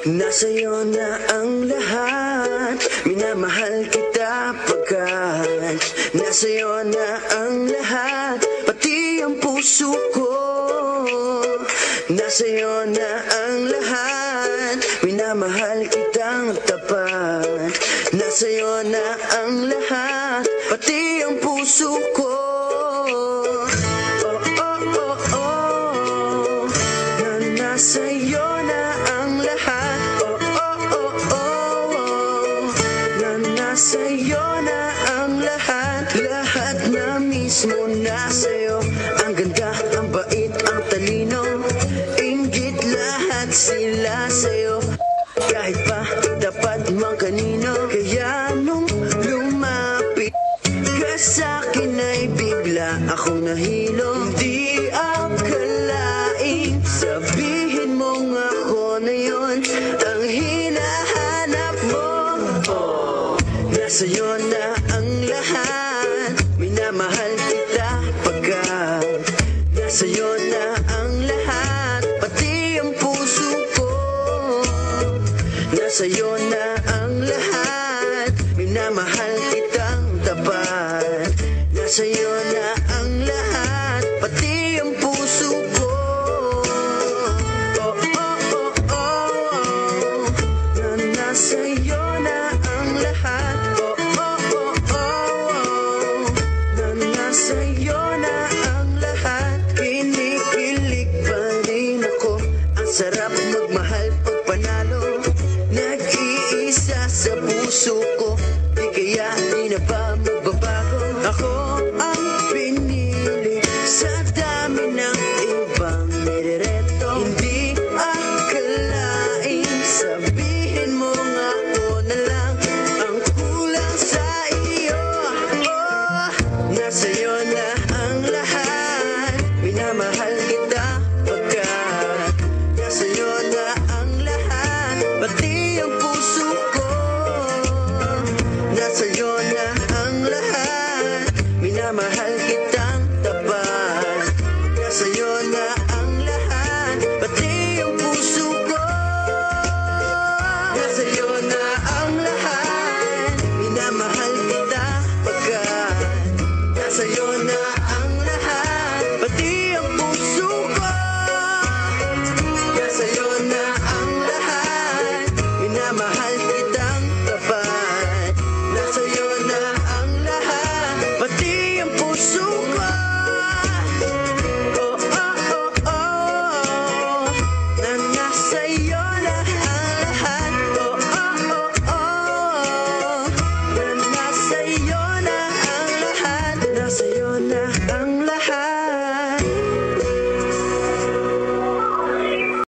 Nasa'yo na ang lahat, minamahal kita pagkat nasa'yo na ang lahat, pati ang puso ko. Nasa'yo na ang lahat, minamahal kitang tapat. Nasa'yo na ang lahat, pati ang puso ko. Nasa'yo na ang lahat, nasa'yo na ang lahat, lahat na mismo nasa'yo. Ang ganda, ang bait, ang talino, inggit lahat sila sa'yo. Kahit pa dapat mang kanino, kaya nung lumapit ka sa'kin ay bigla akong nahilo. Hindi akalaing sabihin mong ako na yun ang hinahanap mo. Nasa'yo na ang lahat, minamahal kita pagkat nasa'yo na ang lahat, pati ang puso ko. Nasa'yo na ang lahat, minamahal kitang tapat. Nasa'yo na ang lahat, pati ang puso ko. Nasa'yo na ang lahat, nasa'yo na ang lahat. Kinikilig pa rin ako, ang sarap magmahal pag panalo. Nag-iisa sa puso ko, di kaya di na ba